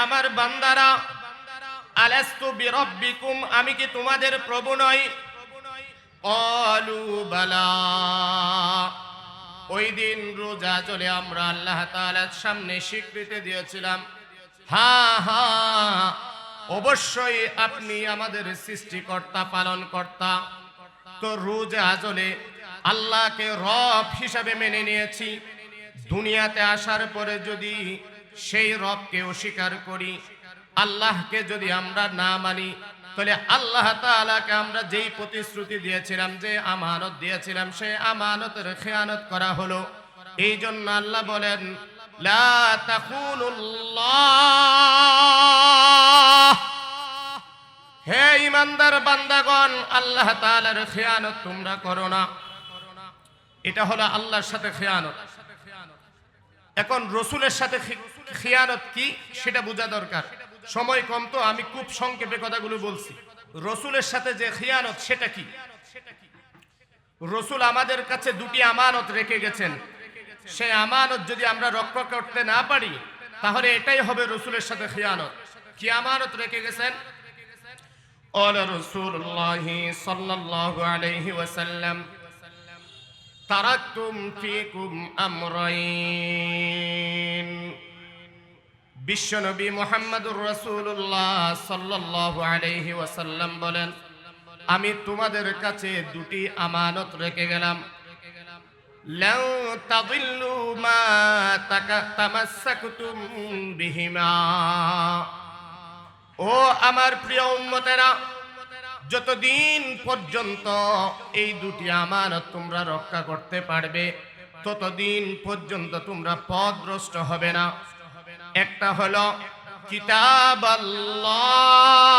আমার বান্দারা, আলাস্তু বিরাব্বিকুম, আমি কি তোমাদের প্রভু নই? ক্বালু বালা। ওই দিন রোজা চলে আমরা আল্লাহ তাআলার সামনে স্বীকৃতি দিয়েছিলাম, হ্যাঁ হ্যাঁ অবশ্যই আপনি আমাদের সৃষ্টিকর্তা, পালনকর্তা। তো রোজা চলে আল্লাহকে রব হিসাবে মেনে নিয়েছি। দুনিয়াতে আসার পরে যদি সেই রবকে অস্বীকার করি, আল্লাহকে যদি আমরা না মানি, তাহলে আল্লাহ তাআলাকে আমরা যেই প্রতিশ্রুতি দিয়েছিলাম, যে আমানত দিয়েছিলাম, সেই আমানতের খেয়ানত করা হলো। এই জন্য আল্লাহ বলেন, লা তাকুনুল্লাহ, হে ইমানদার বান্দাগণ, আল্লাহ তাআলার খেয়ানত তোমরা করো না। এটা হলো আল্লাহর সাথে খেয়ানত। এখন রসুলের সাথে খেয়ানত কি সেটা বোঝা দরকার। সময় কম, তো আমি খুব সংক্ষেপে কথাগুলো বলছি। রসুলের সাথে যে খেয়ানত সেটা কি? রসুল আমাদের কাছে দুটি আমানত রেখে গেছেন। সেই আমানত যদি আমরা রক্ষা করতে না পারি, তাহলে এটাই হবে রসুলের সাথে খেয়ানত। কি আমানত রেখে গেছেন? ক্বালা রাসূলুল্লাহি সাল্লাল্লাহু আলাইহি ওয়াসাল্লাম, তারাকতুম ফীকুম আমরাইন। বিশ্বনবী মুহাম্মদুর রাসূলুল্লাহ সাল্লাল্লাহু আলাইহি ওয়াসাল্লাম বলেন, আমি তোমাদের কাছে দুটি আমানত রেখে গেলাম। লাউ তাদিল্লু মা তামাসসাকতুম বিহিমা। ও আমার প্রিয় উম্মতেরা, যতদিন পর্যন্ত এই দুটি আমানত তোমরা রক্ষা করতে পারবে, ততদিন পর্যন্ত তোমরা পথভ্রষ্ট হবে না। একটা হলো কিতাব আল্লাহ।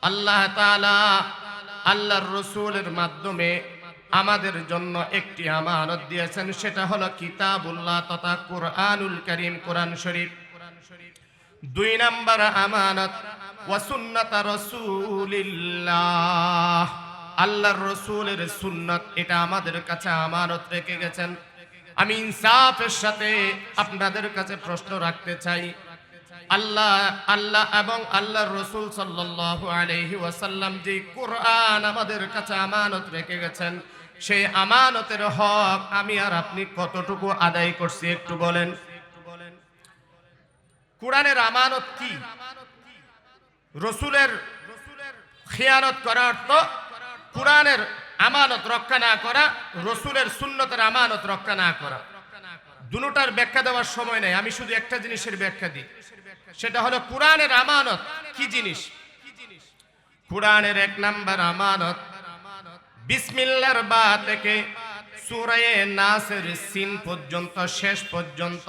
আল্লাহ তাআলা আল্লাহর রাসূলের মাধ্যমে আমাদের জন্য একটি আমানত দিয়েছেন, সেটা হলো কিতাবুল্লাহ তথা কুরআনুল কারীম, কোরআন শরীফ। দুই নাম্বার আমানত ওয়া সুন্নাত রাসূলিল্লাহ, আল্লাহর রাসূলের সুন্নাত, এটা আমাদের কাছে আমানত রেখে গেছেন। আমি ইনসাফের সাথে আপনাদের কাছে প্রশ্ন রাখতে চাই, আল্লাহ এবং আল্লাহর রাসূল সাল্লাল্লাহু আলাইহি ওয়াসাল্লাম যে কোরআন আমাদের কাছে আমানত রেখে গেছেন, সেই আমানতের হক আমি আর আপনি কতটুকু আদায় করছি একটু বলেন। কোরআনের আমানত কি? রসুলের খেয়ানত করার অর্থ কোরআনের আমানত রক্ষা না করা, রসুলের সুন্নতের আমানত রক্ষা না করা। দুটোটার ব্যাখ্যা দেওয়ার সময় নেই, আমি শুধু একটা জিনিসের ব্যাখ্যা দিই, সেটা হলো কোরআনের আমানত কি জিনিস। কোরআনের এক নাম্বার আমানত, বিসমিল্লাহর বা থেকে সূরা নাসের সিন পর্যন্ত, শেষ পর্যন্ত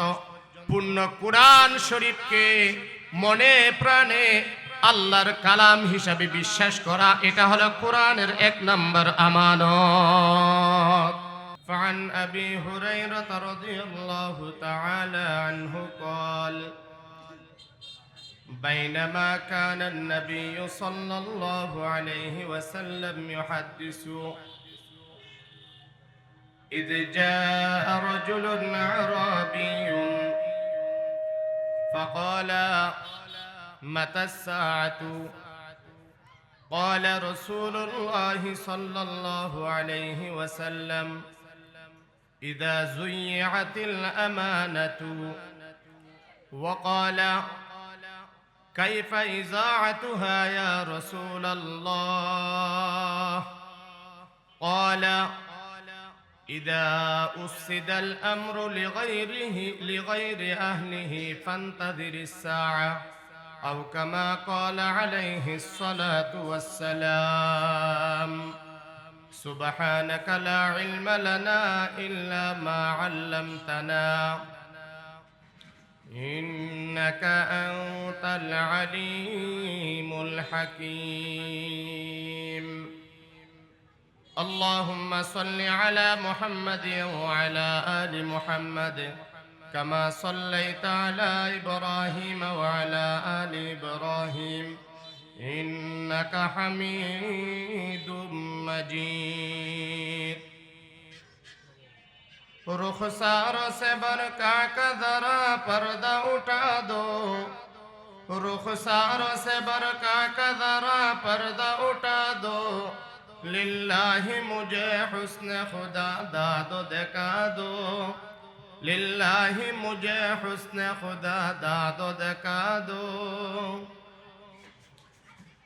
পূর্ণ কোরআন শরীফকে মনে প্রাণে আল্লাহর কালাম হিসাবে বিশ্বাস করা, এটা হলো কোরআনের এক নাম্বার আমানত। فعن أبي هريرة رضي الله تعالى عنه قال بينما كان النبي صلى الله عليه وسلم يحدث إذ جاء رجل أعرابي فقال متى الساعة؟ قال رسول الله صلى الله عليه وسلم إذا زيعت الأمانة. وقال كيف إذاعتها يا رسول الله؟ قال إذا أفسد الأمر لغير أهله فانتظر الساعة، أو كما قال عليه الصلاة والسلام. سبحانك لا علم لنا إلا ما علمتنا إنك أنت العليم الحكيم. اللهم صل على محمد وعلى آل محمد كما صليت على إبراهيم وعلى آل إبراهيم إنك حميد مجيد. रुखसारों से बरका का जरा पर्दा उठा दो, रुखसारों से बरका का जरा पर्दा उठा दो, लिल्लाहि मुझे हुस्न खुदा दादो दिखा दो, लिल्लाहि मुझे हुस्न खुदा दादो दिखा दो।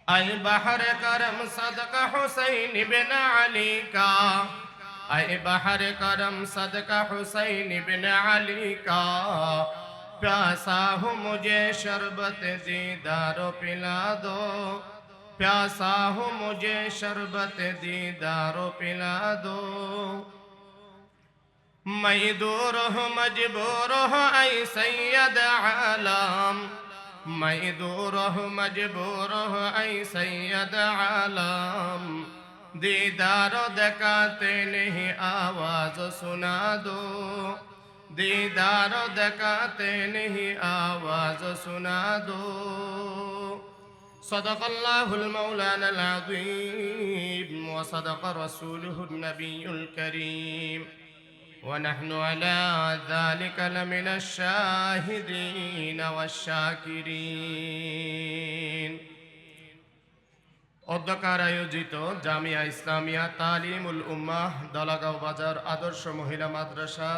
ऐ बहर करम सदका हुसैन बिन अली का, ऐ बहर करम सदका हुसैन बिन अली का, प्यासा हूँ मुझे शरबत दीदारो पिला दो, प्यासा हूँ मुझे शरबत दीदारो पिला दो। मैं दूर हूँ मजबूर हूँ ऐ सैयद आलम, मैं दूर हूँ मजबूर हूँ ऐ सैयद आलम, दीदारो दिखाते नहीं आवाज सुना दो, दीदारो दिखाते नहीं आवाज सुना दो। सदक़ल्लाहुल मौलानाल अज़ीम व सदक़ रसूलुहुन नबियुल करीम व नहनु अला ज़ालिका लमिनश शाहिदीन वश्शाकिरीन। অধ্যকার আয়োজিত জামিয়া ইসলামিয়া তালিমুল উম্মাহ দলাগাঁও বাজার আদর্শ মহিলা মাদ্রাসা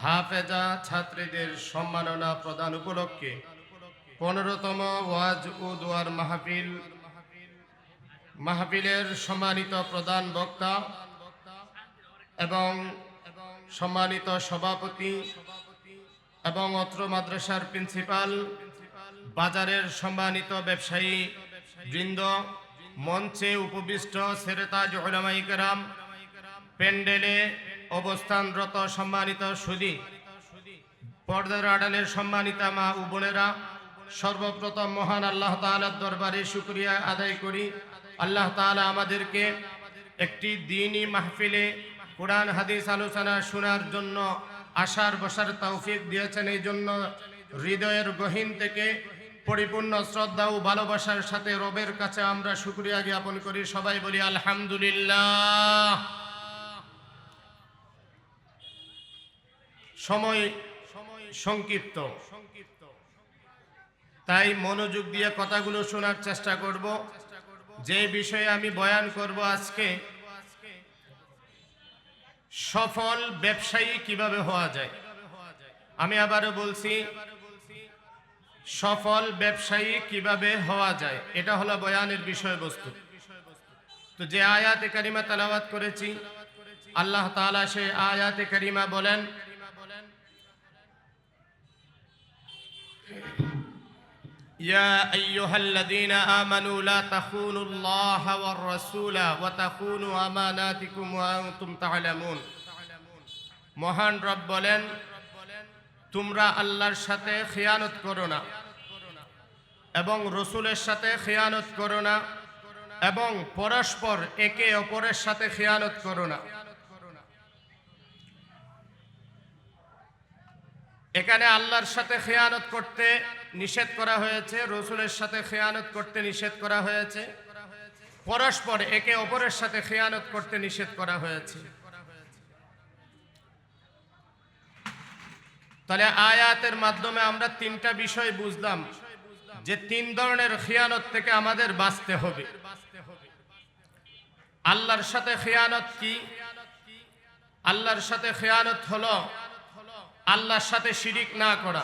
হাফেজা ছাত্রীদের সম্মাননা প্রদান উপলক্ষে 15তম ওয়াজ ও দোয়ার মাহফিলের সম্মানিত প্রধান বক্তা এবং সম্মানিত সভাপতি এবং অত্র মাদ্রাসার প্রিন্সিপাল, বাজারের সম্মানিত ব্যবসায়ী বৃন্দ, মঞ্চে উপবিষ্ট সেরেতাজ উলামায়ে কেরাম, প্যান্ডেলে অবস্থানরত সম্মানিত সুধী, পর্দার আড়ালের সম্মানিতা মা ও বোনেরা, সর্বপ্রথম মহান আল্লাহ তাআলার দরবারে শুকরিয়া আদায় করি। আল্লাহ তাআলা আমাদেরকে একটি দ্বীনি মাহফিলে কোরআন হাদিস আলোচনা শোনার জন্য আসার বসার তৌফিক দিয়েছেন। এই জন্য হৃদয়ের গহীন থেকে পরিপূর্ণ শ্রদ্ধা ও ভালোবাসার সাথে রবের কাছে আমরা শুকরিয়া জ্ঞাপন করি। সবাই বলি আলহামদুলিল্লাহ। সময় সংক্ষিপ্ত, তাই মনোযোগ দিয়ে কথাগুলো শোনার চেষ্টা করব। যে বিষয়ে আমি বয়ান করব আজকে, সফল ব্যবসায়ী কিভাবে হওয়া যায়। আমি আবারও বলছি, সফল ব্যবসায়ী কিভাবে হওয়া যায়, এটা হলো বয়ানের বিষয়বস্তু। তো যে আয়াতে কারিমা তেলাওয়াত করেছি, আল্লাহ তাআলা সেই আয়াতে কারিমা বলেন, ইয়া আইয়ুহাল্লাযীনা আমানু লা তাখুনুল্লাহা ওয়ার রাসূলা ওয়া তাখুনু আমানাতিকুম ওয়া আনতুম তা'লামুন। মহান রব বলেন, তোমরা আল্লাহর সাথে খিয়ানত করো না এবং রসুলের সাথে খিয়ানত করো না এবং পরস্পর একে অপরের সাথে খিয়ানত করো না। এখানে আল্লাহর সাথে খিয়ানত করতে নিষেধ করা হয়েছে, রসুলের সাথে খিয়ানত করতে নিষেধ করা হয়েছে, পরস্পর একে অপরের সাথে খিয়ানত করতে নিষেধ করা হয়েছে। তাহলে আয়াতের মাধ্যমে আমরা তিনটা বিষয় বুঝলাম যে তিন ধরনের খিয়ানত থেকে আমাদের বাঁচতে হবে। আল্লাহর সাথে খিয়ানত কি? আল্লাহর সাথে খিয়ানত হলো আল্লাহর সাথে শিরিক না করা।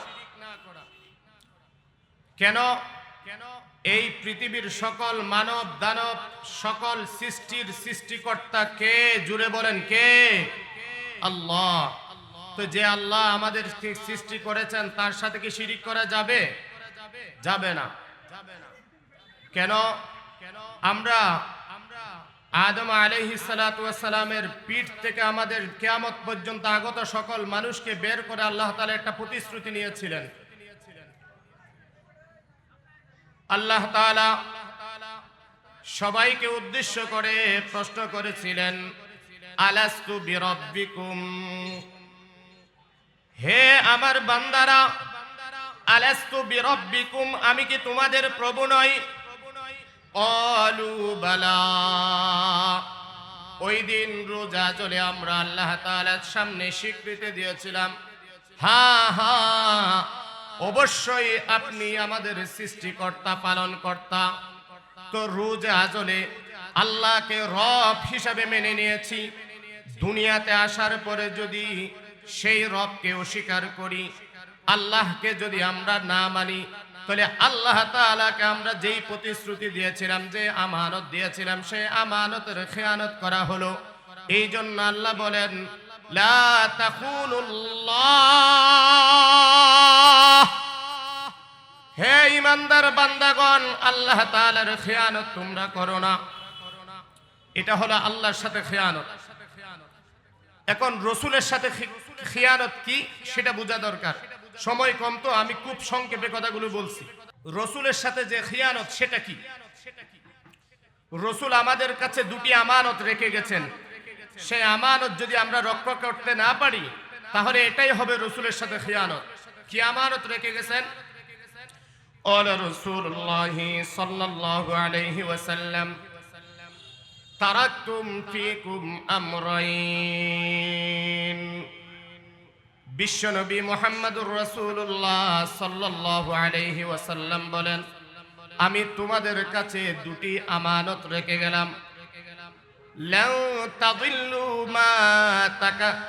কেন? এই পৃথিবীর সকল মানব দানব, সকল সৃষ্টির সৃষ্টিকর্তা কে? জুড়ে বলেন কে? আল্লাহ। তো যে আল্লাহ আমাদের সৃষ্টি করেছেন তার সাথে কি শিরিক করা যাবে? যাবে না। কেন? আমরা আদম আলাইহিস সালাতু ওয়াস সালামের পিঠ থেকে আমাদের কিয়ামত পর্যন্ত আগত সকল মানুষকে বের করে আল্লাহ তাআলা একটা প্রতিশ্রুতি নিয়েছিলেন। আল্লাহ তাআলা সবাইকে উদ্দেশ্য করে প্রশ্ন করেছিলেন, আলাস্তু বিরাব্বিকুম, হে আমার বান্দারা, আলাস্তু বিরাব্বিকুম, আমি কি তোমাদের প্রভু নই? ক্বালু বালা, ওই দিন রোজা চলে আমরা আল্লাহ তাআলার সামনে স্বীকৃতি দিয়েছিলাম, হ্যাঁ হ্যাঁ অবশ্যই আপনি আমাদের সৃষ্টিকর্তা পালনকর্তা। তো রোজা চলে আল্লাহকে রব হিসাবে মেনে নিয়েছি। দুনিয়াতে আসার পরে যদি সেই রবকে অস্বীকার করি, আল্লাহকে যদি আমরা না মানি, তাহলে আল্লাহ তাআলাকে আমরা যেই প্রতিশ্রুতি দিয়েছিলাম, যে আমানত দিয়েছিলাম, সেই আমানতের খেয়ানত করা হলো। এই জন্য আল্লাহ বলেন, লা তাকুনুল্লাহ, হে ইমানদার বান্দাগণ, আল্লাহ তাআলার খেয়ানত তোমরা করো না। এটা হলো আল্লাহর সাথে খেয়ানত। এখন রসুলের সাথে খেয়ানত কি সেটা বোঝা দরকার। সময় কম, তো আমি খুব সংক্ষেপে কথাগুলো বলছি। রসুলের সাথে যে খেয়ানত সেটা কি? রসুল আমাদের কাছে দুটি আমানত রেখে গেছেন। সেই আমানত যদি আমরা রক্ষা করতে না পারি, তাহলে এটাই হবে রসুলের সাথে খেয়ানত। কি আমানত রেখে গেছেন? ওয়া রাসূলুল্লাহ সাল্লাল্লাহু আলাইহি ওয়াসাল্লাম, তারাকতুম ফীকুম আমরাইন। বিশ্বনবী মুহাম্মদুর রাসূলুল্লাহ সাল্লাল্লাহু আলাইহি ওয়াসাল্লাম বলেন, আমি তোমাদের কাছে দুটি আমানত রেখে গেলাম। লাউ তাদিল্লু মা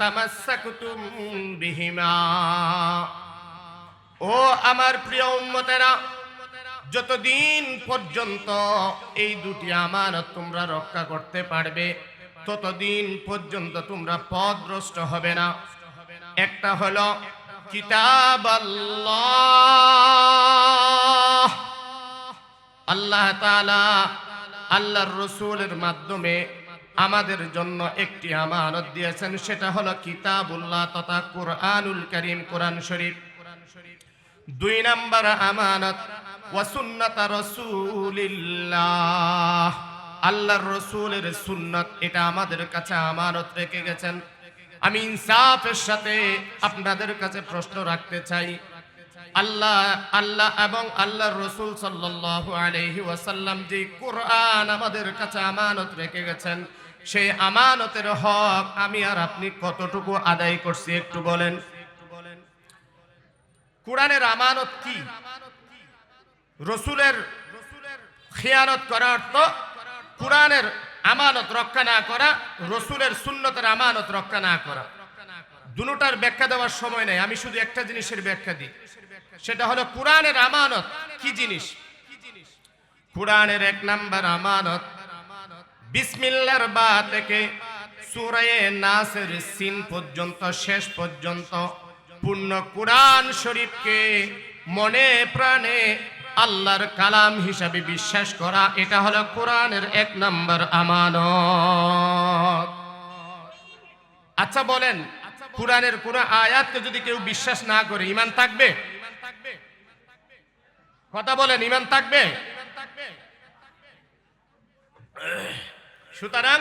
তামাসসাকতুম বিহিমা। ও আমার প্রিয় উম্মতেরা, যতদিন পর্যন্ত এই দুটি আমানত তোমরা রক্ষা করতে পারবে, ততদিন পর্যন্ত তোমরা পথভ্রষ্ট হবে না। একটা হলো কিতাব আল্লাহ। আল্লাহ তাআলা আল্লাহর রাসূলের মাধ্যমে আমাদের জন্য একটি আমানত দিয়েছেন, সেটা হলো কিতাবুল্লাহ তথা কুরআনুল কারীম, কোরআন শরীফ। দুই নাম্বার আমানত ওয়া সুন্নাত রাসূলিল্লাহ, আল্লাহর রাসূলের সুন্নাত, এটা আমাদের কাছে আমানত রেখে গেছেন। আমি ইনসাফের সাথে আপনাদের কাছে প্রশ্ন রাখতে চাই, আল্লাহ এবং আল্লাহর রাসূল সাল্লাল্লাহু আলাইহি ওয়াসাল্লাম যে কোরআন আমাদের কাছে আমানত রেখে গেছেন, সেই আমানতের হক আমি আর আপনি কতটুকু আদায় করছি একটু বলেন। কোরআনের আমানত কি? রসুলের খেয়ানত করা অর্থ কোরআনের আমানত রক্ষা না করা, রসুলের সুন্নতের আমানত রক্ষা না করা। দুটোটার ব্যাখ্যা দেওয়ার সময় নেই, আমি শুধু একটা জিনিসের ব্যাখ্যা দিই, সেটা হলো কোরআনের আমানত কি জিনিস। কোরআনের এক নাম্বার আমানত বিসমিল্লাহর বা থেকে সূরা নাসের সিন পর্যন্ত, শেষ পর্যন্ত পূর্ণ কোরআন শরীফকে মনে প্রাণে আল্লাহর কালাম হিসাবে বিশ্বাস করা, এটা হলো কোরআনের এক নাম্বার আমানত। আচ্ছা বলেন, কোরআনের কোন আয়াতকে যদি কেউ বিশ্বাস না করে, ঈমান থাকবে? কথা বলেন, ঈমান থাকবে? সুতরাং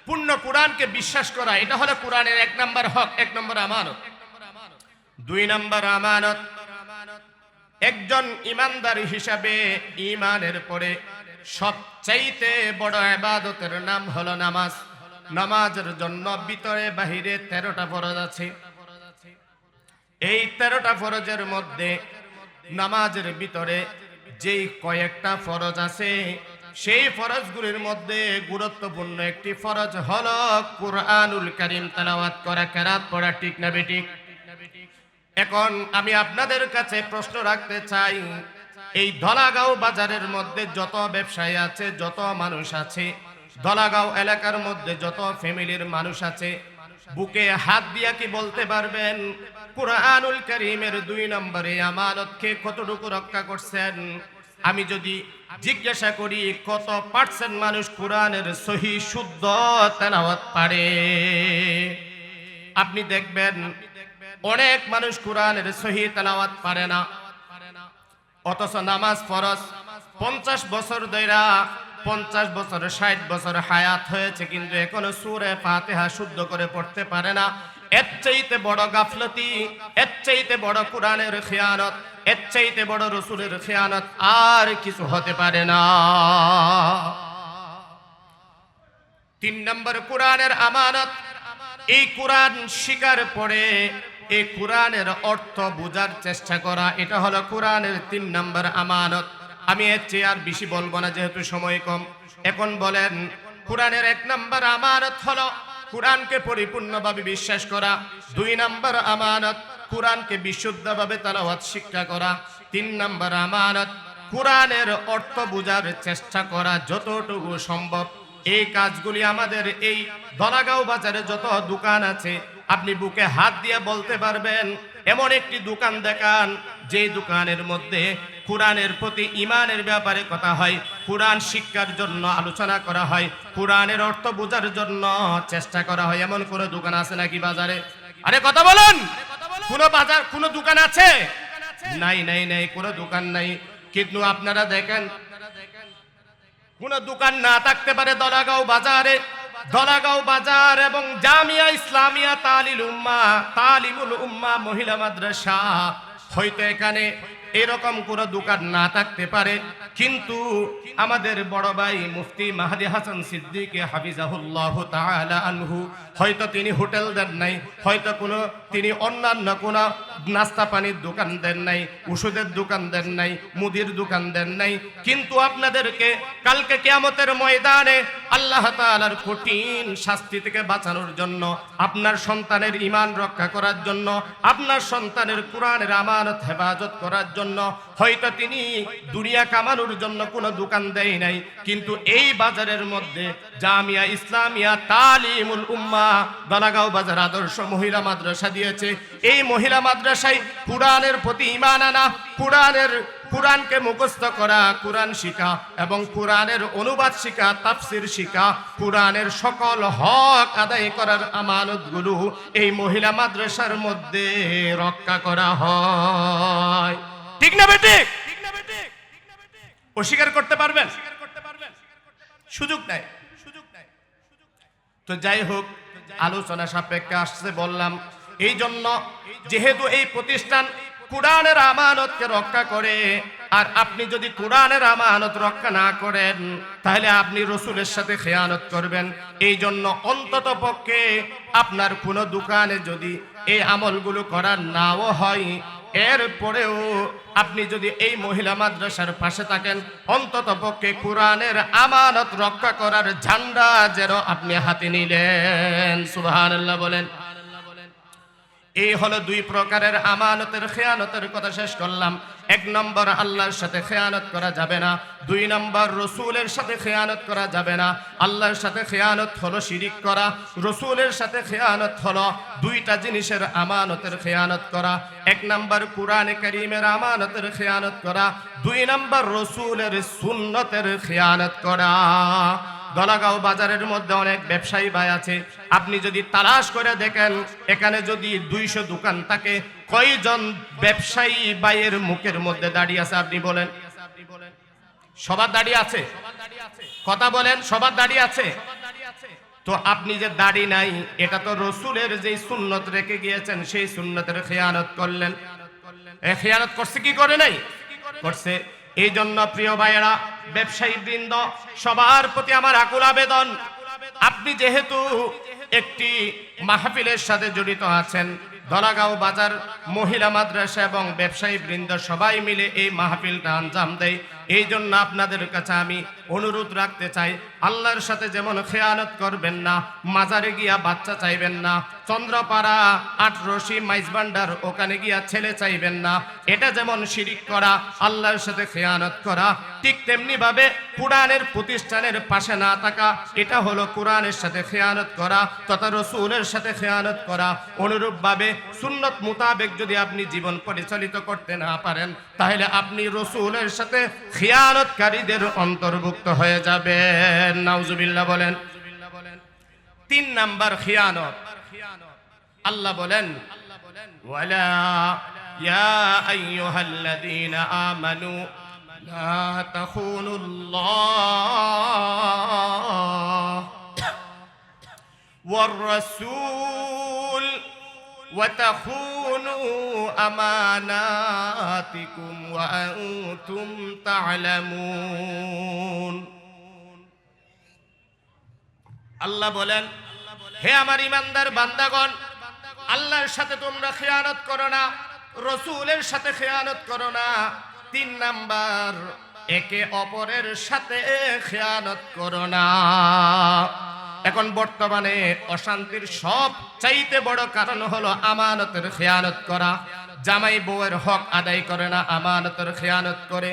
পূর্ণ কোরআনকে বিশ্বাস করা, এটা হলো কোরআনের এক নাম্বার হক, এক নাম্বার আমানত। দুই নাম্বার আমানত, একজন ইমানদার হিসাবে ঈমানের পরে সবচাইতে বড় ইবাদতের নাম হলো নামাজ। নামাজের জন্য ভিতরে বাহিরে 13টা ফরজ আছে। এই 13টা ফরজের মধ্যে নামাজের ভিতরে যেই কয়েকটা ফরজ আছে, সেই ফরজগুলির মধ্যে গুরুত্বপূর্ণ একটি ফরজ হলো কুরআনুল কারীম তেলাওয়াত করা, কেরাত পড়া, ঠিক না বেঠিক? এখন আমি আপনাদের কাছে প্রশ্ন রাখতে চাই, এই ধলাগাঁও বাজারের মধ্যে যত ব্যবসায়ী আছে, যত মানুষ আছে, ধলাগাঁও এলাকার মধ্যে যত ফ্যামিলির মানুষ আছে, বুকে হাত দিয়া কি বলতে পারবেন কুরআনুল কারীমের 2 নম্বরে আমানতকে কতটুকু রক্ষা করছেন? আমি যদি জিজ্ঞাসা করি কত পার্সেন্ট মানুষ কোরআনের সহি শুদ্ধ তেলাওয়াত পারে, আপনি দেখবেন অনেক মানুষ কোরআনের সহি তেলাওয়াত পারে না। অথচ নামাজ ফরজ, 50 বছর ধরে, 50 বছর 60 বছর হায়াত হয়েছে, কিন্তু এখনো সূরা ফাতিহা শুদ্ধ করে পড়তে পারে না। এর চাইতে বড় গাফলতি, এর চাইতে বড় কোরআনের খেয়ানত, এর চাইতে বড় রাসূলের খেয়ানত আর কিছু হতে পারে না। তিন নম্বর কোরআনের আমানত। এই কোরআন শিকার পরে এই কোরআনের অর্থ বোঝার চেষ্টা করা, এটা হলো কোরআনের 3 নম্বর আমানত। আমি এর চেয়ে আর বেশি বলবো না যেহেতু সময় কম। এখন বলেন, কোরআনের 1 নম্বর আমানত হলো কোরআনকে পরিপূর্ণভাবে বিশ্বাস করা। 2 নম্বর আমানত কোরআনকে বিশুদ্ধভাবে তেলাওয়াত শিক্ষা করা। 3 নম্বর আমানত কোরআনের অর্থ বোঝার চেষ্টা করা যতটুকু সম্ভব। এই কাজগুলি আমাদের এই দলাগাঁও বাজারে যত দোকান আছে, আপনি বুকে হাত দিয়ে বলতে পারবেন এমন একটি দোকান দেখান যে দোকানের মধ্যে কোরআনের প্রতি ঈমানের ব্যাপারে কথা হয়, কোরআন শিক্ষার জন্য আলোচনা করা হয়, কোরআনের অর্থ বোঝার জন্য চেষ্টা করা হয়। এমন কোন দোকান আছে নাকি বাজারে? আরে কথা বলেন, কোন বাজার কোন দোকান আছে? নাই নাই নাই, কোন দোকান নাই। কিন্তু আপনারা দেখেন, কোন দোকান না থাকতে পারে দলাগাঁও বাজারে। দলাগাঁও বাজার এবং জামিয়া ইসলামিয়া তালিমুল উম্মাহ মহিলা মাদ্রাসা, হয়তো এখানে এরকম কোন দোকান না থাকতে পারে, কিন্তু আমাদের বড় ভাই মুফতি মাহদি হাসান সিদ্দিকী হাফিজাহুল্লাহ তাআলা আনহু, হয়তো তিনি হোটেল দেন নাই, হয়তো তিনি অন্যান্য কোন নাস্তা পানির দোকান দেন নাই, ওষুধের দোকান দেন নাই, মুদির দোকান দেন নাই, কিন্তু আপনাদেরকে কালকে কিয়ামতের ময়দানে আল্লাহ তাআলার কঠিন শাস্তি থেকে বাঁচানোর জন্য, আপনার সন্তানের ঈমান রক্ষা করার জন্য, আপনার সন্তানের কোরআনের আমানত হেফাজত করার জন্য হয়তো তিনি দুনিয়া কামানোর জন্য কোনো দোকান দেয় নাই, কিন্তু এই বাজারের মধ্যে জামিয়া ইসলামিয়া তালিমুল উম্মাহ দলাগাঁও বাজার আদর্শ মহিলা মাদ্রাসা দিয়েছে। এই মহিলা মাদ্রাসায় কোরআনের প্রতি ঈমান আনা, কোরআনকে মুখস্থ করা, কোরআন শিখা এবং কোরআনের অনুবাদ শিখা, তাফসির শিখা, কোরআনের সকল হক আদায় করার আমানতগুলো এই মহিলা মাদ্রাসার মধ্যে রক্ষা করা হয়। ঠিক না বেঠিক? অস্বীকার করতে পারবেন? সুযোগ নাই। তো যাই হোক, আলোচনা সাপেক্ষে আসছে বললাম। এই জন্য যেহেতু এই প্রতিষ্ঠান কোরআনের আমানতকে রক্ষা করে, আর আপনি যদি কোরআনের আমানত রক্ষা না করেন তাহলে আপনি রসুলের সাথে খেয়ানত করবেন। এই জন্য অন্তত পক্ষে আপনার কোনো দোকানে যদি এই আমলগুলো করার নাও হয়, এরপরেও আপনি যদি এই মহিলা মাদ্রাসার পাশে থাকেন, অন্তত পক্ষে কোরআনের আমানত রক্ষা করার ঝান্ডা যেন আপনি হাতে নিলেন। সুবহানাল্লাহ বলেন। এই হলো 2 প্রকারের আমানতের খেয়ানতের কথা শেষ করলাম। 1 নম্বর আল্লাহর সাথে খেয়ানত করা যাবে না। 2 নম্বর রসুলের সাথে খেয়ানত করা যাবে না। আল্লাহর সাথে খেয়ানত হলো শিরিক করা, রসুলের সাথে খেয়ানত হলো 2টা জিনিসের আমানতের খেয়ানত করা। 1 নম্বর কোরআনে কারীমের আমানতের খেয়ানত করা, 2 নম্বর রসুলের সুন্নতের খেয়ানত করা। দলাগাঁও বাজারের মধ্যে অনেক ব্যবসায়ী ভাই আছে, আপনি যদি তালাশ করে দেখেন এখানে যদি 200 দোকান থাকে, কয়জন ব্যবসায়ী ভাইয়ের মুখের মধ্যে দাঁড়িয়ে আছে আপনি বলেন? সবার দাঁড়িয়ে আছে? কথা বলেন, সবার দাঁড়িয়ে আছে? তো আপনি যে দাড়ি নাই, এটা তো রসুলের যে সুন্নত রেখে গিয়েছেন সেই সুন্নতের খেয়ানত করলেন। খেয়ানত করছে কি করে নাই? করছে। এই জন্য প্রিয় ভাইয়েরা, ব্যবসায়ী বৃন্দ, সবার প্রতি আমার আকুল আবেদন, আপনি যেহেতু একটি মাহফিলের সাথে জড়িত আছেন, দলাগাঁও বাজার মহিলা মাদ্রাসা এবং ব্যবসায়ী বৃন্দ সবাই মিলে এই মাহফিলটা আঞ্জাম দেয়। এই জন্য আপনাদের কাছে আমি অনুরোধ রাখতে চাই, আল্লাহর সাথে যেমন খেয়ানত করবেন না, মাজারে গিয়া বাচ্চা চাইবেন না, চন্দ্রপাড়া 8 রশি মাইজবান্ডার ওখানে গিয়া ছেলে চাইবেন না, এটা যেমন শিরিক করা, আল্লাহর সাথে খেয়ানত করা, ঠিক তেমনি ভাবে কোরআনের প্রতিষ্ঠানের পাশে না থাকা, এটা হলো কোরআনের সাথে খেয়ানত করা তথা রসুলের সাথে খেয়ানত করা। অনুরূপ ভাবে সুন্নত মোতাবেক যদি আপনি জীবন পরিচালিত করতে না পারেন, তাহলে আপনি রসুলের সাথে খিয়ানতকারীদের অন্তর্ভুক্ত হয়ে যাবেন। নাউজুবিল্লাহ বলেন। 3 নাম্বার খিয়ানত। আল্লাহ বলেন, ওয়ালা ইয়া আইয়ুহাল্লাযীনা আমানু লা তাখুনুল্লাহ ওয়ার রাসূল وتخونوا أماناتكم وأنتم تعلمون। আল্লাহ বলেন, হে আমার ইমানদার বান্দাগণ, আল্লাহর সাথে তোমরা খেয়ানত করো না, রসুলের সাথে খেয়ানত করো না। 3 নাম্বার, একে অপরের সাথে খেয়ানত করো না। এখন বর্তমানে অশান্তির সব চাইতে বড় কারণ হলো আমানতের খেয়ানত করা। জামাই বউয়ের হক আদায় করে না, আমানতের খেয়ানত করে।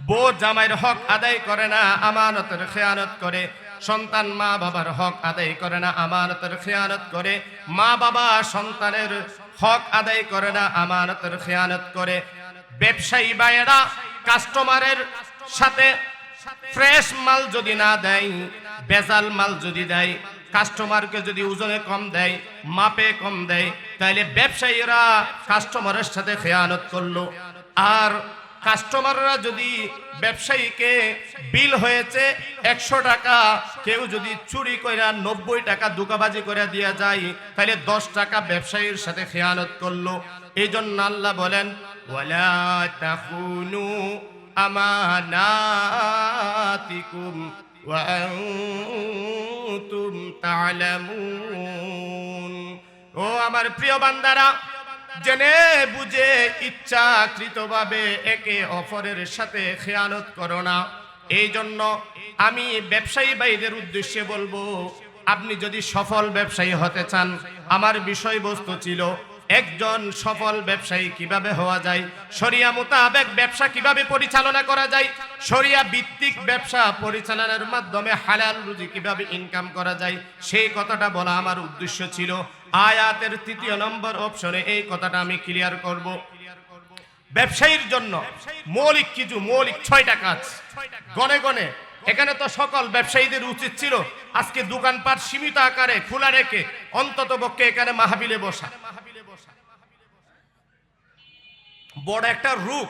বউ জামাইয়ের হক আদায় করে না, আমানতের খেয়ানত করে। সন্তান মা বাবার হক আদায় করে না, আমানতের খেয়ানত করে। মা বাবা সন্তানের হক আদায় করে না, আমানতের খেয়ানত করে। ব্যবসায়ী ভাইয়েরা কাস্টমারের সাথে ফ্রেশ মাল যদি না দেয়, বেজাল মাল যদি দেয়, কাস্টমারকে যদি ওজনে কম দেয়, মাপে কম দেয়, তাইলে ব্যবসায়ীরা কাস্টমারের সাথে খেয়ানত করলো। আর কাস্টমাররা যদি ব্যবসায়ীকে বিল হয়েছে 100 টাকা, কেউ যদি চুরি করে 90 টাকা দুকাবাজি করে দিয়ে যায়, তাহলে 10 টাকা ব্যবসায়ীর সাথে খেয়ানত করলো। এই জন্য আল্লাহ বলেন, ওয়ালা তাখুনু আমানাতিকুম ওয়া আনতুম তা'লামুন। ও আমার প্রিয় বান্দারা, জেনে বুঝে ইচ্ছাকৃতভাবে একে অপরের সাথে খেয়ানত করো না। এই জন্য আমি ব্যবসায়ী ভাইদের উদ্দেশ্যে বলবো, আপনি যদি সফল ব্যবসায়ী হতে চান, আমার বিষয়বস্তু ছিল একজন সফল ব্যবসায়ী কিভাবে হওয়া যায়, শরিয়া মোতাবেক ব্যবসা কিভাবে পরিচালনা করা যায়, শরিয়া ভিত্তিক ব্যবসা পরিচালনার মাধ্যমে হালাল রুজি কিভাবে ইনকাম করা যায়, সেই কথাটা বলা আমার উদ্দেশ্য ছিল। আয়াতের 3 নম্বর অপশনে এই কথাটা আমি ক্লিয়ার করব। ব্যবসায়ীর জন্য মৌলিক 6টা কাজ গনে গনে। এখানে তো সকল ব্যবসায়ীদের উচিত ছিল আজকে দোকানপাট সীমিত আকারে খোলা রেখে অন্তত পক্ষে এখানে মাহফিলে বসা। বড় একটা রূপ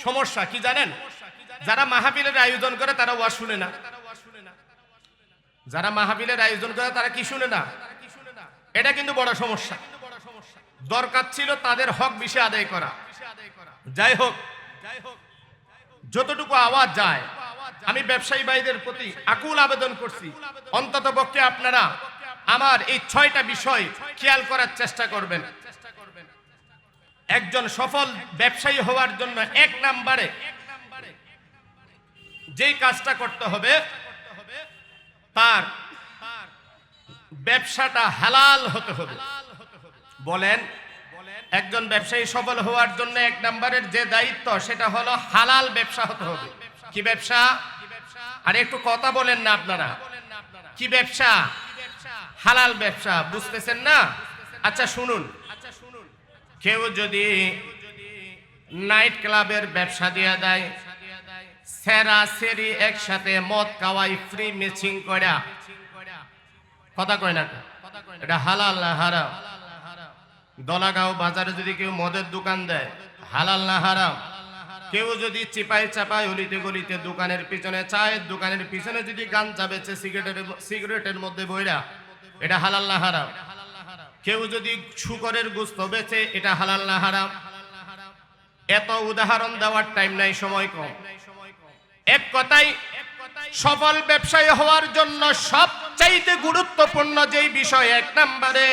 সমস্যা কি জানেন? যারা মাহফিলের আয়োজন করে তারা ওয়াজ শুনে না। যারা মাহফিলের আয়োজন করে তারা কি শুনে না? এটা কিন্তু বড় সমস্যা। দরকার ছিল তাদের হক বেশি আদায় করা। যাই হোক, যতটুকু আওয়াজ যায়, আমি ব্যবসায়ী ভাইদের প্রতি আকুল আবেদন করছি, অন্তত পক্ষে আপনারা আমার এই 6টা বিষয় খেয়াল করার চেষ্টা করবেন। একজন সফল ব্যবসায়ী হওয়ার জন্য 1 নম্বরে যেই কাজটা করতে হবে, তার ব্যবসাটা হালাল হতে হবে। বলেন, একজন ব্যবসায়ী সফল হওয়ার জন্য 1 নম্বরের যে দায়িত্ব, সেটা হলো হালাল ব্যবসা হতে হবে। কি ব্যবসা? আর একটু কথা বলেন না আপনারা, কি ব্যবসা? হালাল ব্যবসা। বুঝতেছেন না? আচ্ছা শুনুন, কেউ যদি নাইট ক্লাবের ব্যবসা দিয়ে দেয়, সেরা সেরি একসাথে মদ খাওয়াই ফ্রি ম্যাচিং করা, কথা কয় না, এটা হালাল না হারাম? দলাগাঁও বাজারে যদি কেউ মদের দোকান দেয়, হালাল না হারাম? কেউ যদি চিপাই চাপাই অলিতে গলিতে দোকানের পিছনে, চায়ের দোকানের পিছনে যদি গাঞ্জা বেচে সিগারেটের মধ্যে বইরা, এটা হালাল না হারাম? কেউ যদি শুকরের গোশত বেচে, এটা হালাল না হারাম? এত উদাহরণ দেওয়ার টাইম নাই, সময় কম। এক কথাই, সফল ব্যবসায়ী হওয়ার জন্য সবচাইতে গুরুত্বপূর্ণ যেই বিষয়, 1 নম্বরে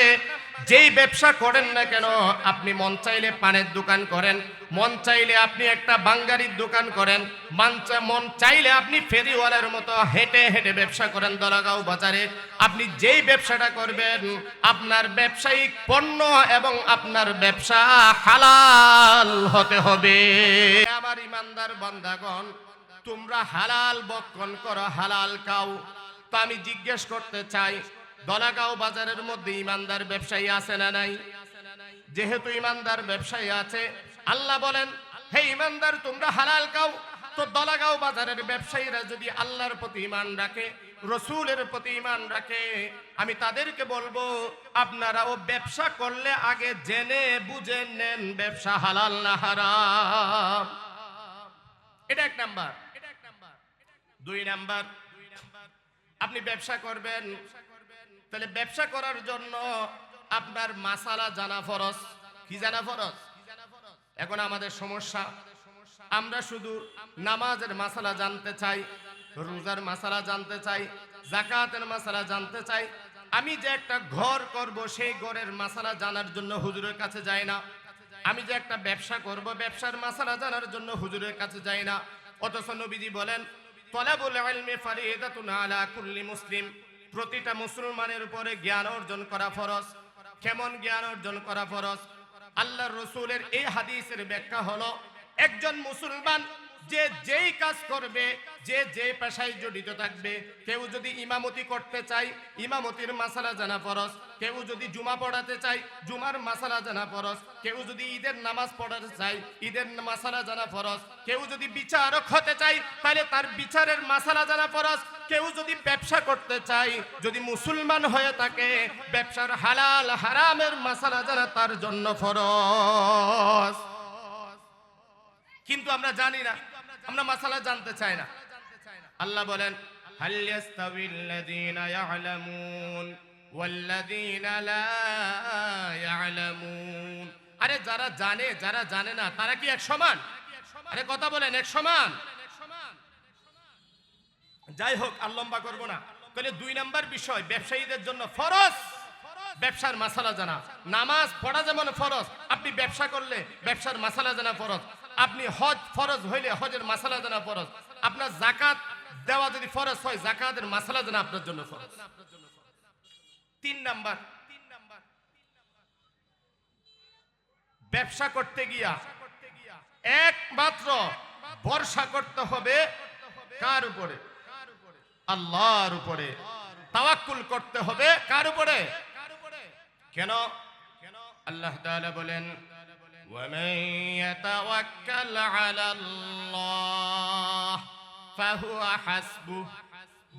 যেই ব্যবসা করেন না কেন, আপনি মন চাইলে পানের দোকান করেন, মন চাইলে আপনি একটা বাঙ্গারির দোকান করেন, মন চাইলে আপনি ফেরিওয়ালার মতো হেঁটে হেঁটে ব্যবসা করেন দলাগাঁও বাজারে, আপনি যেই ব্যবসাটা করবেন, আপনার ব্যবসায়িক পণ্য এবং আপনার ব্যবসা হালাল হতে হবে। আমার ইমানদার বান্দাগণ, তোমরা হালাল বক্ষণ করো, হালাল খাও। তো আমি জিজ্ঞেস করতে চাই, দলাগাঁও বাজারের মধ্যে ইমানদার ব্যবসায়ী আছে না নাই? যেহেতু ইমানদার ব্যবসায়ী আছে, আল্লাহ বলেন, হে ইমানদার, তোমরা হালাল খাও। তো দলাগাঁও বাজারের ব্যবসায়ীরা যদি আল্লাহর প্রতি ঈমান রাখে, রসুলের প্রতি ঈমান রাখে, আমি তাদেরকে বলবো, আপনারাও ব্যবসা করলে আগে জেনে বুঝে নেন ব্যবসা হালাল না হারাম। এটা 1 নাম্বার। 2 নাম্বার, আপনি ব্যবসা করবেন, তাহলে ব্যবসা করার জন্য আপনার মাসালা জানা ফরজ। কি জানা ফরজ? এখন আমাদের সমস্যা, আমরা শুধু নামাজের মাসালা জানতে চাই, রোজার মাসালা জানতে চাই, যাকাতের মাসালা জানতে চাই, আমি যে একটা ঘর করব সেই ঘরের মাসালা জানার জন্য হুজুরের কাছে যাই না। আমি যে একটা ব্যবসা করব ব্যবসার মাসালা জানার জন্য হুজুরের কাছে যাই না। অথচ নবীজি বলেন তলাবুল ইলমি ফারিদাতুন আলা কুল্লি মুসলিম, প্রতিটা মুসলমানের উপরে জ্ঞান অর্জন করা ফরজ। কেমন জ্ঞান অর্জন করা ফরজ? আল্লাহর রাসূলের এই হাদিসের ব্যাখ্যা হলো, একজন মুসলমান যে যেই কাজ করবে, যে যে পেশায় জড়িত থাকবে, কেউ যদি ইমামতি করতে চায় ইমামতির মাসালা জানা ফরজ, কেউ যদি জুমা পড়াতে চায় জুমার মাসালা জানা ফরজ, কেউ যদি ঈদের নামাজ পড়াতে চায় ঈদের মাসালা জানা ফরজ, কেউ যদি বিচারক হতে চায় তাহলে তার বিচারের মাসালা জানা ফরজ, কেউ যদি ব্যবসা করতে চায়, যদি মুসলমান হয়ে থাকে, ব্যবসার হালাল হারামের মাসালা জানা তার জন্য ফরজ। কিন্তু আমরা জানি না, আমরা মাসালা জানতে চাই না। আল্লাহ বলেন হাল ইয়াস্তাবিল্লাযীনা ইয়ালামুন ওয়াল্লাযীনা লা ইয়ালামুন, আরে যারা জানে যারা জানে না তারা কি এক সমান? আরে কথা বলেন, এক সমান? যাই হোক, আর লম্বা করবো না। তাহলে 2 নাম্বার বিষয়, ব্যবসায়ীদের জন্য ফরজ ব্যবসার মাসালা জানা। নামাজ পড়া যেমন ফরজ, আপনি ব্যবসা করলে ব্যবসার মাসালা জানা ফরজ। আপনি হজ ফরজ হইলে হজের মাসালা জানা ফরজ। আপনার যাকাত দেওয়া যদি ফরজ হয়, যাকাতের মাসালা জানা আপনার জন্য ফরজ। 3 নাম্বার, ব্যবসা করতে গিয়া একমাত্র ভরসা করতে হবে কার উপরে? আল্লাহর উপরে। তাওয়াক্কুল করতে হবে কার উপরে? কেন? আল্লাহ তাআলা বলেন وَمَن يَتَوَكَّلْ عَلَى اللَّهِ فَهُوَ حَسْبُهُ,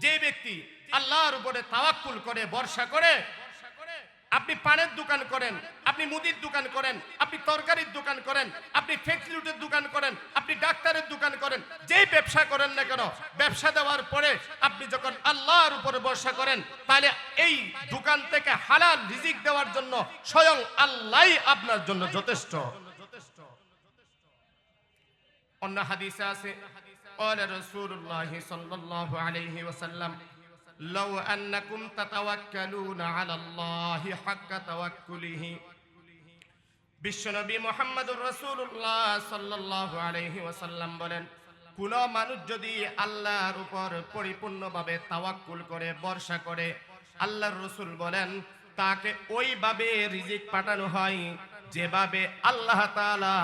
যে ব্যক্তি আল্লাহর উপরে তাওয়াক্কুল করে, ভরসা করে, আপনি পানের দোকান করেন, আপনি মুদির দোকান করেন, আপনি তরকারির দোকান করেন, আপনি ফ্যাক্টরির দোকান করেন, আপনি ডাক্তারের দোকান করেন, যেই ব্যবসা করেন না কেন, ব্যবসা দেওয়ার পরে আপনি যখন আল্লাহর উপরে ভরসা করেন, তাহলে এই দোকান থেকে হালাল রিজিক দেওয়ার জন্য স্বয়ং আল্লাহই আপনার জন্য যথেষ্ট। অন্য হাদিসে আছে قال رسول الله صلى الله عليه وسلم لو أنكم تتوكلون على الله حق توكله, বিশ্বনবী মুহাম্মদুর রাসূলুল্লাহ সাল্লাল্লাহু আলাইহি ওয়াসাল্লাম বলেন, কোন মানুষ যদি আল্লাহর উপর পরিপূর্ণভাবে তাওয়াক্কুল করে, ভরসা করে, আল্লাহর রাসূল বলেন তাকে ওইভাবে রিজিক পাঠানো হয় যেভাবে আল্লাহ তাআলা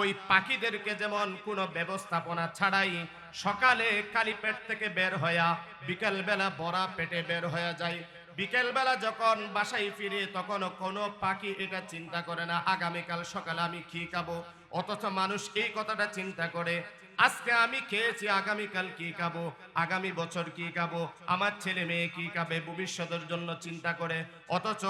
ওই পাখিদেরকে যেমন কোনো ব্যবস্থাপনা ছাড়াই সকালে খালি পেট থেকে বের হইয়া বিকেল বেলা ভরা পেটে বের হয়ে যায়, বিকেল বেলা যখন বাসায় ফিরে তখন কোনো পাখি এটা চিন্তা করে না আগামীকাল সকালে আমি কি খাবো। অথচ মানুষ এই কথাটা চিন্তা করে, আজকে আমি খেয়েছি, আগামীকাল কি খাবো, আগামী বছর কি খাবো, আমার ছেলে মেয়ে কি খাবে, ভবিষ্যতের জন্য চিন্তা করে। অথচ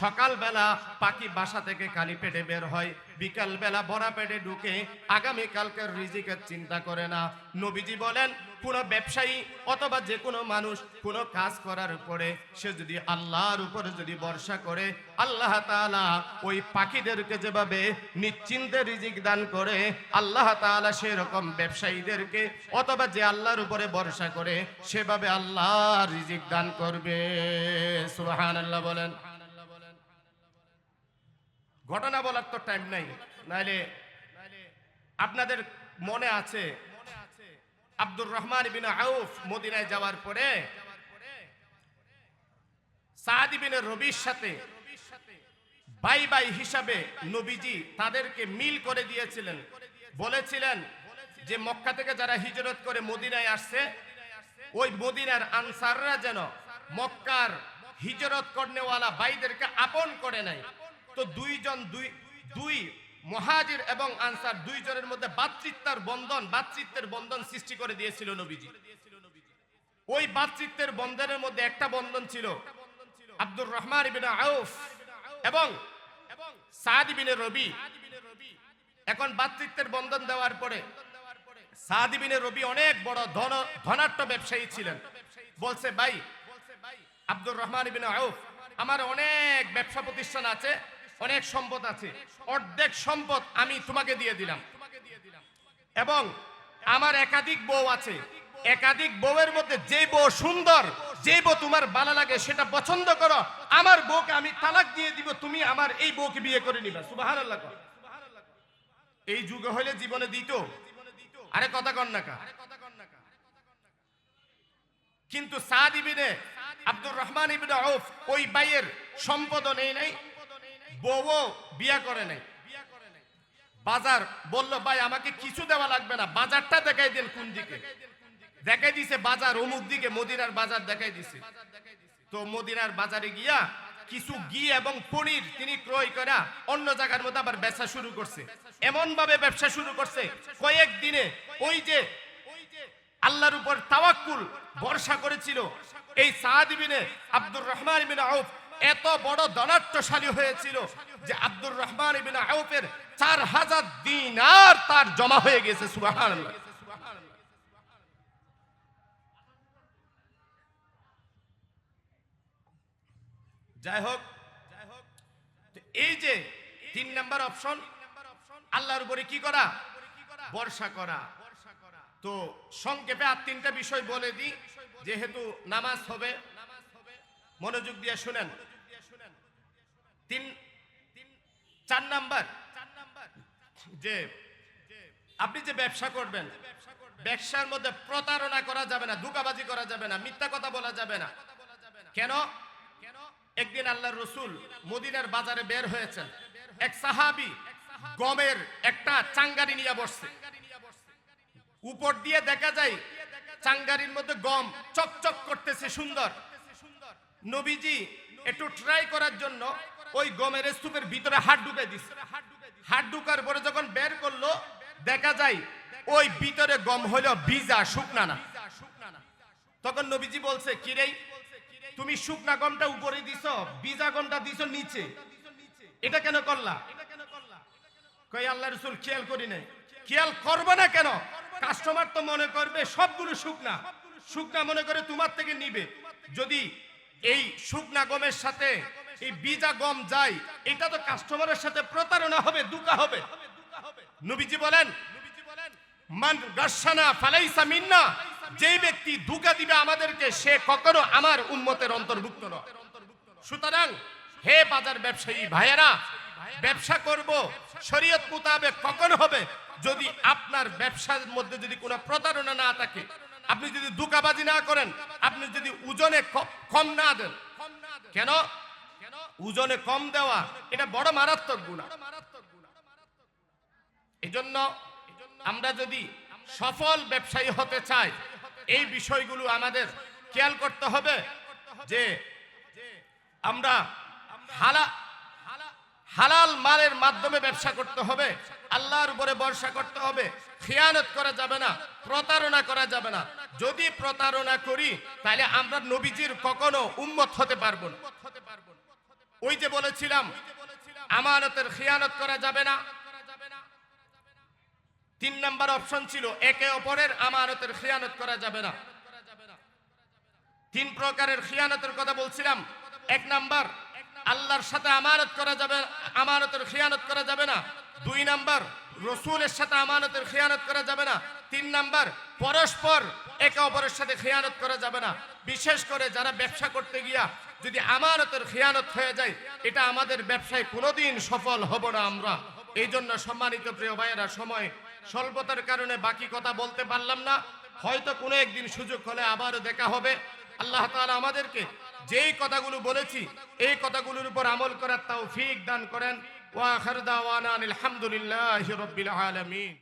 সকালবেলা পাখি বাসা থেকে খালি পেটে বের হয়, বিকাল বেলা ভরা পেটে ঢুকে আগামীকালকের রিজিকের চিন্তা করে না। নবীজি বলেন কোনো ব্যবসায়ী অথবা যে কোনো মানুষ কোনো কাজ করার পরে সে যদি আল্লাহর উপরে যদি ভরসা করে, আল্লাহ তাআলা ওই পাখিদেরকে যেভাবে নিশ্চিন্তে রিজিক দান করে, আল্লাহ তাআলা সেরকম ব্যবসায়ীদেরকে অথবা যে আল্লাহর উপরে ভরসা করে সেভাবে আল্লাহ রিজিক দান করবে। সুবহানাল্লাহ বলেন। ঘটনা বলার তো টাইম নাই, নাইলে আপনাদের মনে আছে আব্দুর রহমান ইবনে আউফ মদিনায় যাওয়ার পরে সাদ ইবনে রবির সাথে ভাই ভাই হিসাবে নবীজি তাদেরকে মিল করে দিয়েছিলেন। বলেছিলেন যে মক্কা থেকে যারা হিজরত করে মদিনায় আসছে, ওই মদিনার আনসাররা যেন মক্কার হিজরত করনেওয়ালা ভাইদেরকে আপন করে নেয়। তো দুই মুহাজির এবং আনসার দুইজনের মধ্যে ভ্রাতৃত্বের বন্ধন সৃষ্টি করে দিয়েছিল নবীজি। ওই ভ্রাতৃত্বের বন্ধনের মধ্যে একটা বন্ধন ছিল আব্দুর রহমান ইবনে আউফ এবং সাদ ইবনে রবি। এখন ভ্রাতৃত্বের বন্ধন দেওয়ার পরে সাদ ইবনে রবি অনেক বড় ধনাঢ্য ব্যবসায়ী ছিলেন। বলছে, ভাই আব্দুর রহমান ইবনে আউফ, আমার অনেক ব্যবসা প্রতিষ্ঠান আছে, অনেক সম্পদ আছে, অর্ধেক সম্পদ আমি তোমাকে দিয়ে দিলাম, এবং আমার একাধিক বউ আছে, একাধিক বউয়ের মধ্যে যে বউ সুন্দর যে বউ তোমার ভালো লাগে সেটা পছন্দ করো, আমার বউকে আমি তালাক দিয়ে দিব, তুমি আমার এই বউকে বিয়ে করে নিবা। সুবহানাল্লাহ। এই যুগে হলে জীবনে দিত, আরে কথা কন না কা। কিন্তু সাদ ইবনে আব্দুর রহমান ইবনে আউফ ওই বাইয়ের সম্পদ নেই নাই, বউ বিয়া করে নাই। বাজার বলল ভাই আমাকে কিছু দেওয়া লাগবে না, বাজারটা দেখাই দেন কোন দিকে। দেখাই দিছে বাজার অমুক দিকে, মদিনার বাজার দেখাই দিছে। তো মদিনার বাজারে গিয়া কিছু ঘি এবং পনির তিনি ক্রয় করা অন্য জায়গার মধ্যে আবার ব্যবসা শুরু করছে। এমন ভাবে ব্যবসা শুরু করছে কয়েকদিনে ওই যে আল্লাহর উপর তাওয়াক্কুল ভরসা করেছিল এই সাদ ইবনে আব্দুর রহমান ইবনে আউফ এত বড় ধনাঢ্যশালী হয়েছিল যে আব্দুর রহমান ইবনে আউফের 4000 দিনার তার জমা হয়ে গেছে। সুবহানাল্লাহ। যাই হোক, এই যে 3 নাম্বার অপশন, আল্লাহর উপরে কি করা? ভরসা করা। তো সংক্ষেপে আর 3টা বিষয় বলে দিই, যেহেতু নামাজ হবে, মনোযোগ দিয়ে শুনেন। 4 নাম্বার, যে আপনি যে ব্যবসা করবেন, ব্যবসার মধ্যে প্রতারণা করা যাবে না, ধোঁকাবাজি করা যাবে না, মিথ্যা কথা বলা যাবে না। কেন? একদিন আল্লাহর রাসূল মদিনার বাজারে বের হয়েছেন, এক সাহাবী গমের একটা চাঙ্গারি নিয়ে বসছে। উপর দিয়ে দেখা যায় চাঙ্গারির মধ্যে গম চকচক করতেছে, সুন্দর। নবীজি একটু ট্রাই করার জন্য ওই গমের স্তূপের ভিতরে হাত ঢুকাই দিচ্ছে। হাত ঢুকার পরে যখন বের করলো দেখা যায় ওই ভিতরে গম হলো ভিজা, শুকনা না। তখন নবীজি বলছে, কিরে তুমি শুকনা গমটা উপরে দিছো, ভিজা গমটা দিছো নিচে, এটা কেন করলা? কই আল্লাহর রাসূল খেয়াল করি নাই। খেয়াল করবে না কেন? কাস্টমার তো মনে করবে সবগুলো শুকনা, শুকনা মনে করে তোমার থেকে নিবে। যদি এই শুকনা গমের সাথে এই ভিজা গম যায়, এটা তো কাস্টমারের সাথে প্রতারণা হবে, ধোঁকা হবে। নবীজি বলেন, মান গাশানা ফালাইসা মিন্না, যেই ব্যক্তি ধোঁকা দিবে আমাদেরকে, সে কখনো আমার উম্মতের অন্তর্ভুক্ত নয়। সুতরাং হে বাজার ব্যবসায়ী ভাইয়েরা, ব্যবসা করব শরীয়ত মোতাবেক কখন হবে? যদি আপনার ব্যবসার মধ্যে যদি কোনো প্রতারণা না থাকে, আপনি যদি ধোঁকাবাজি না করেন, আপনি যদি ওজনে কম না দেন। কেন? ওজনে কম দেওয়া এটা বড় মারাত্মক গুনাহ। এজন্য আমরা যদি সফল ব্যবসায়ী হতে চাই, এই বিষয়গুলো আমাদের খেয়াল করতে হবে যে আমরা হালাল মালের মাধ্যমে ব্যবসা করতে হবে, আল্লাহর উপরে ভরসা করতে হবে, খিয়ানত করা যাবে না, প্রতারণা করা যাবে না। যদি প্রতারণা করি তাহলে আমরা নবীজির কখনো উম্মত হতে পারবো না। ওই যে বলেছিলাম আমানতের খিয়ানত করা যাবে না। 3 নাম্বার অপশন ছিল একে অপরের আমানতের খিয়ানত করা যাবে না। 3 প্রকারের খিয়ানতের কথা বলছিলাম। 1 নাম্বার আল্লাহর সাথে আমানত করা যাবে, আমানতের খিয়ানত করা যাবে না। 2 নাম্বার রাসূলের সাথে আমানতের খিয়ানত করা যাবে না। 3 নাম্বার পরস্পর একে অপরের সাথে খিয়ানত করা যাবে না। বিশেষ করে যারা ব্যবসা করতে গিয়া যদি আমানতের খিয়ানত হয়ে যায়, এটা আমাদের ব্যবসায় কোনোদিন সফল হব না আমরা। এই জন্য সম্মানিত প্রিয় ভাইয়েরা, সময় স্বল্পতার কারণে বাকি কথা বলতে পারলাম না। হয়তো কোনো একদিন সুযোগ হলে আবারও দেখা হবে। আল্লাহ তাআলা আমাদেরকে যেই কথাগুলো বলেছি এই কথাগুলোর উপর আমল করার তৌফিক দান করেন। ওয়া আখির দাওয়ানা আলহামদুলিল্লাহি রাব্বিল আলামিন।